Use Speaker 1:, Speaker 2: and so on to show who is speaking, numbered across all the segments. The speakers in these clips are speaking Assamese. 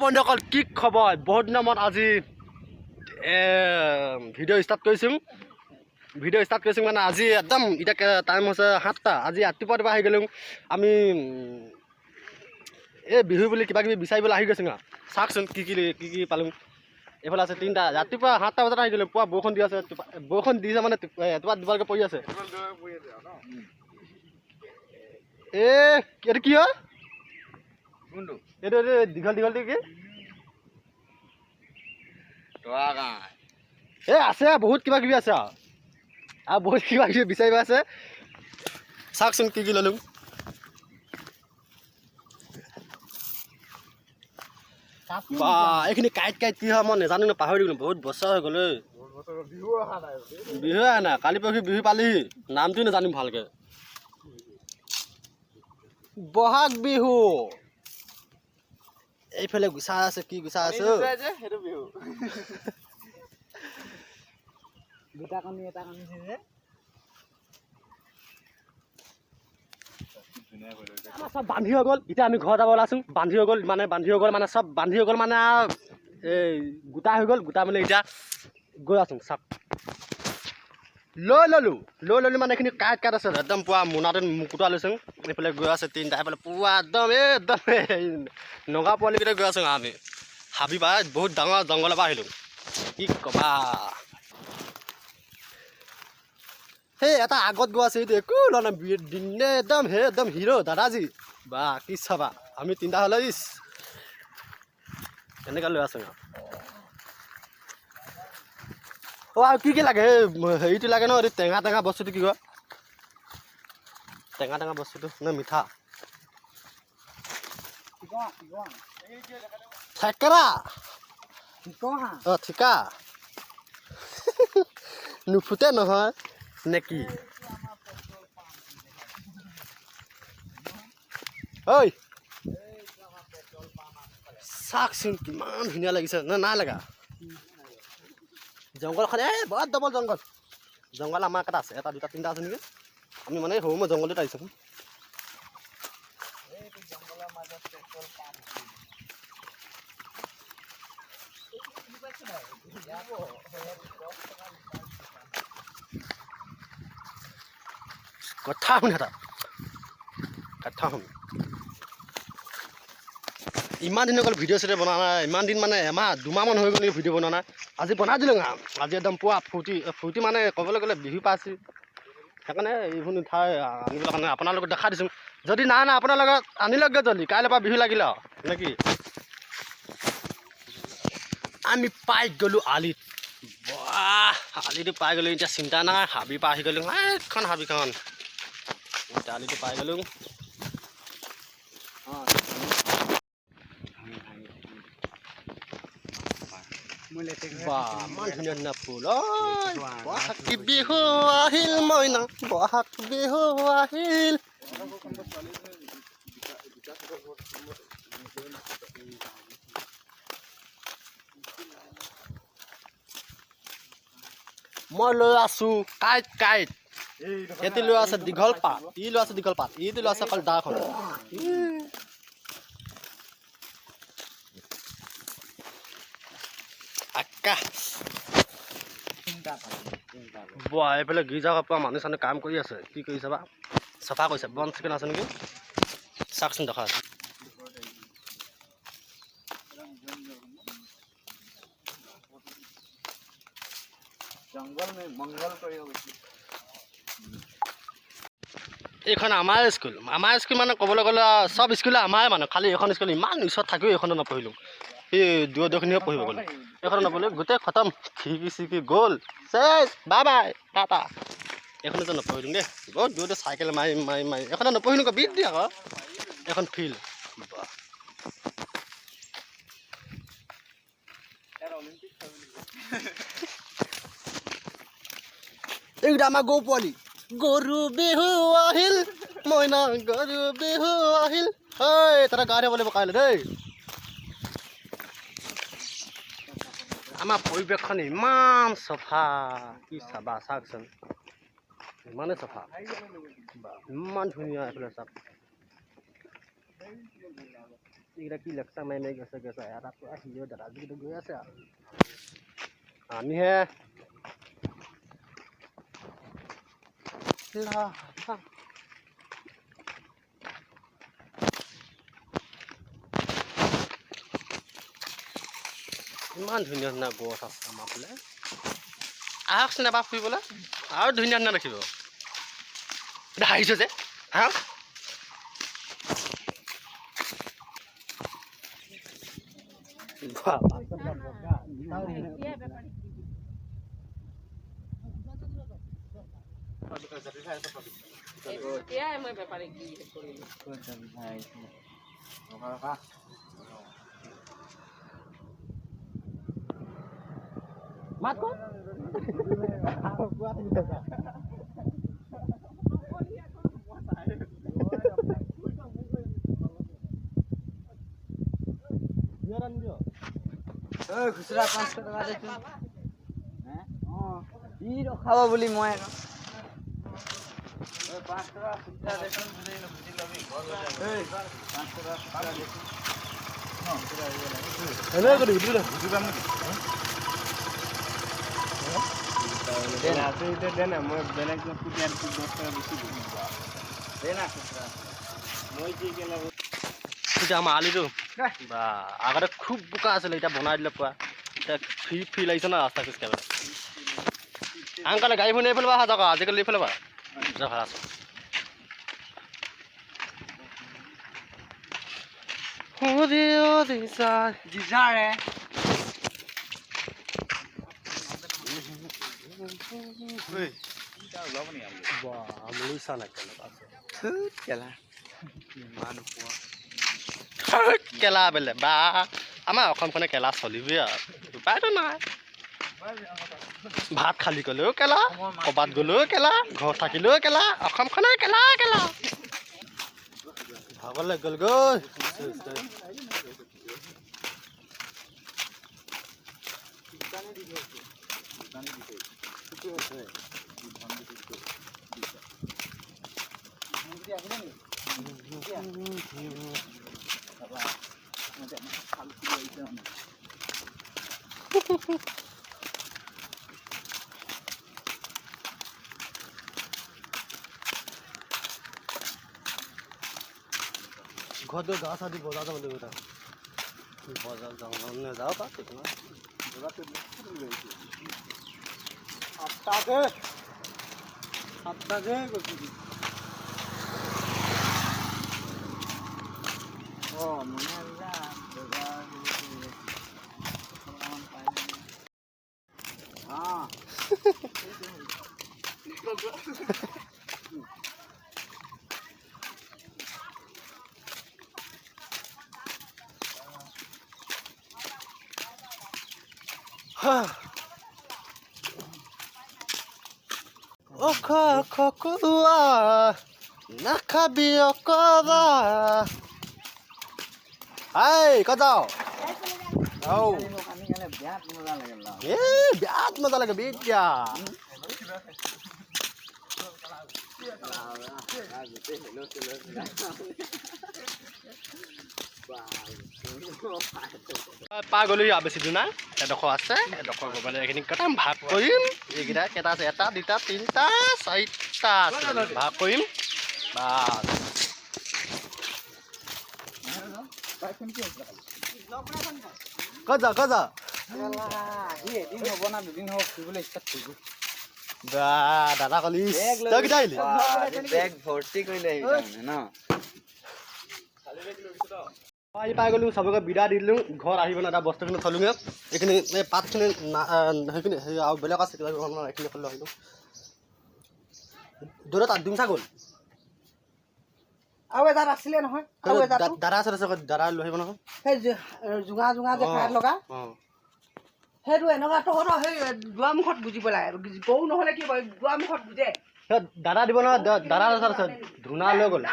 Speaker 1: বন্ধুসকল কি খবৰ বহুত দিনৰ মূৰত আজি ভিডিঅ' ষ্টাৰ্ট কৰিছোঁ মানে আজি একদম এতিয়া টাইম হৈছে 7টা আজি ৰাতিপুৱা আহি গ'লোঁ আমি এই বিহু বুলি কিবা কিবি বিচাৰিবলৈ আহি গৈছোঁ চাওকচোন কি কি পালোঁ এইফালে আছে 3টা ৰাতিপুৱা 7টা বজাত আহি গ'লোঁ পুৱা বৰষুণ দি আছে বৰষুণ দিছে মানে এটোপা দুবাৰকৈ পৰি আছে এইটো কি হয় এইটো দীঘল কি আছে বহুত কিবা কিবি আছে আৰু বহুত কিবা কিবি বিচাৰিব আছে চাওকচোন কি ল'লোঁ বা এইখিনি কাইট কি হয় মই নাজানো ন পাহৰি গ'লোঁ বহুত বছৰ হৈ গ'ল বিহু অহা নাই কালি পৰহি বিহু পালিহি নামটো নাজানিম ভালকৈ বহাগ বিহু এইফালে গুচা আছে কি গুচা আছে সব বান্ধি হৈ গ'ল এতিয়া আমি ঘৰ যাব ওলাইছোঁ বান্ধি হৈ গ'ল মানে সব বান্ধি হৈ গ'ল মানে এই গোটা হৈ গ'ল গোটা মানে এতিয়া গৈ আছোঁ চাওক লৈ ল'লোঁ মানে এইখিনি কাইট আছে একদম পুৰা মোনাটো মুকুটা লৈছোঁ এইফালে গৈ আছে 3টা এইফালে পুৰা একদম নগা পোৱালিকেইটা গৈ আছোঁ আমি হাবি পাই বহুত ডাঙৰ জংঘলৰ পৰা আহিলোঁ কি ক'বা সেই এটা আগত গৈ আছে এইটো একো লোৱা নাই দিনে একদম হিৰো দাদাজী বা কি চাবা আমি 3টা হ'লে এনেকৈ লৈ আছোঁ আৰু কি লাগে হেৰিটো লাগে ন এইটো টেঙা বস্তুটো কি কয় টেঙা বস্তুটো নে মিঠা থেকেৰা ঠিকা নুফুটে নহয় নে কি ঐ চাওকচোন কিমান ধুনীয়া লাগিছে নাই লগা জংঘলখন বৰ ডবল জংঘল আমাৰ এটা আছে 1 2 3টা আছে নেকি আমি মানে সৰু মই জংঘলটোত আহিছোঁ কথা শুন ইমান দিন অকল ভিডিঅ' চিডিঅ' বনোৱা নাই ইমান দিন মানে এমাহ 2 মাহমান হৈ গ'ল ভিডিঅ' বনোৱা নাই আজি বনাই দিলোঁ আজি একদম পুৱা ফূৰ্তি মানে ক'বলৈ গ'লে বিহু পাইছে সেইকাৰণে এইবোৰ ঠাই আনিবলৈ কাৰণে আপোনালোকক দেখা দিছোঁ যদি নাই আপোনাৰ লগত আনি লওঁগৈ জল্দি কাইলৈ পৰা বিহু লাগিলে নে কি আমি পাই গ'লোঁ আলিত আলিটো পাই গ'লোঁ এতিয়া চিন্তা নাই হাবি পৰা আহি গ'লোঁ এইখন হাবিখন এতিয়া আলিটো পাই গ'লোঁ ইমান ধুনীয়া ফুল বহাগ বিহু আহিল মইনা বহাগ বিহু আহিল মই লৈ আছোঁ কাইট এটি লৈ আছে দীঘল পাত ই লৈ আছে দীঘল পাত ইটো লৈ আছে অকল দাখন এইফালে গীৰ্জা পৰা মানুহ চানুহ কাম কৰি আছে কি কৰিছে বা চাফা কৰিছে বন চিকেন আছে নেকি চাওকচোন দেখা আছে এইখন আমাৰ স্কুল মানে ক'বলৈ গ'লে চব স্কুলে আমাৰে মানে খালি এখন স্কুল ইমান ওচৰত থাকিও এইখনত নপঢ়িলোঁ এই দূৰদৰ্শনীয়ে পঢ়িব গ'লে এইখনত নপঢ়িলোঁ গোটেই খতম খিৰিকি গ'ল বাই টাটা এইখনতে নপঢ়িলোঁ দেই বহুত দূৰতে চাইকেল মাৰি এইখনত নপঢ়িলোঁ বিদ দিয়ে আকৌ এখন ফিল্ড এইকেইটা আমাৰ গৰু পোৱালি গৰু বিহু আহিল মইনা গৰু বিহু আহিল ঐ তাতে গা ধুব লাগিব কাইলৈ দেই আমাৰ পৰিৱেশখন ইমান চফা কি চাবা চাওকচোন ইমানে চাফা ইমান ধুনীয়া এইফালে চাওক এইকেইটা কি লেকচাৰ মাৰি মাৰি গৈছে গৈছে এটা পূৰা হিৰ' দাদা যিটো গৈ আছে আৰু আমিহে ইমান ধুনীয়া ধুনীয়া গছ আছে আমাৰ ফালে আহকচোন এবাৰ ফুৰিবলৈ আৰু ধুনীয়া ধুনীয়া দেখিব এতিয়া হাৰিছোঁ যে হা মাত কত
Speaker 2: খুচুৰা 500 টকা দেচোন কি ৰখাব বুলি মই আকৌ 5 টকা খুচুৰা দেচোন বুজি লবি 5 টকা খুচুৰা দেচোন
Speaker 1: এনে কৰি বুজি পাম নেকি দে না মই বেলেগ বস্তু দিয়াৰ 10 টকা বেছি দিম দে না খুচুৰা মই কি কেলা এতিয়া আমাৰ আলিটো বা আগতে খুব বোকা আছিলে এতিয়া বনাই দিলে পুৰা এতিয়া ফ্ৰী লাগিছে না ৰাস্তা খোজকাঢ়িবলৈ আনকালে গাড়ীবোৰ এইফালে পৰা অহা যাওক আজিকালি এইফালে পৰা ভাল আছে
Speaker 2: জিজাৰে
Speaker 1: কেলা বেলে বা আমাৰ অসমখনে কেলা চলিবই আৰু উপায়তো নাই ভাত খালি গ'লেও কেলা ক'ৰবাত গ'লেও কেলা ঘৰত থাকিলেও কেলা অসমখনে কেলা কেলা ভাগলৈ গ'লগৈ ঘৰত গৈ গা চা দি বজাৰ যাব লাগিব বজাৰ যাওঁ নাযাওঁ পা ঠিক নাই সাতটাকে গৈছোঁ নাখাবি অকবা ক'ত যাওঁ বিৰাট মজা লাগে বিদ্যা পাই গ'লো বেছি দূৰ নাই এডোখৰ আছে এডোখৰ গ'লে এইখিনি কথা ভাগ কৰিম এইকেইটা কেইটা আছে 1 2 3 4টা আছে ভাগ কৰিম বাছ ক'ত যা দাদা কলি তই কেইটা আহিলি
Speaker 2: বেগ ভৰ্তি কৰিলে ন
Speaker 1: পাই গ'লো চবকে বিদা দি দিলোঁ ঘৰত আহিব না এটা বস্তুখিনি থলোঁগৈ এইখিনি এই পাতখিনি সেইখিনি আৰু বেলেগ আছে কিবা এইখিনি থলোঁ আহিলোঁ দৌৰত ডিমচা গ'ল
Speaker 3: আৰু এটা আছিলে নহয়
Speaker 1: দাদা আছে দাদা লৈ আহিব নহয়
Speaker 3: সেই জোঙা যে খাই লগা সেইটো এনেকুৱা তহঁতৰ সেই দুৱাৰমুখত বুজিব লাগে গৰু নহ'লে কি কয় দুৱাৰমুখত বুজে
Speaker 1: দাদা দিব নহয় দাদা আছে ধূনা লৈ গ'ল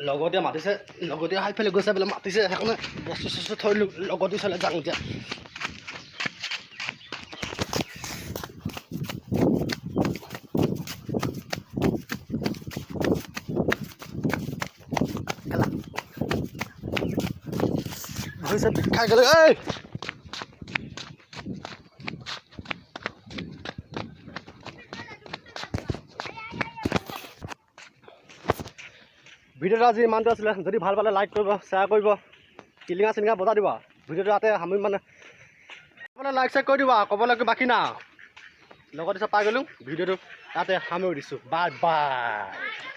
Speaker 1: লগতে মাতিছে লগতে আহি পেলাই গৈছে বোলে মাতিছে সেইকাৰণে বস্তু চস্তু থৈ দিলোঁ লগতে চলে যাওঁ এতিয়া হৈছে বিষাই গ'লে এই ভিডিঅ'টো আজি ইমানটো আছিলে যদি ভাল পালে লাইক কৰিব শ্বেয়াৰ কৰিব টিলিঙা চিলিঙা বজাই দিব ভিডিঅ'টো ইয়াতে সামৰি মানে লাইক শ্বেয়াৰ কৰি দিবা ক'বলৈ বাকী না লগত পাই গ'লোঁ ভিডিঅ'টো ইয়াতে সামৰি দিছোঁ বাই বাই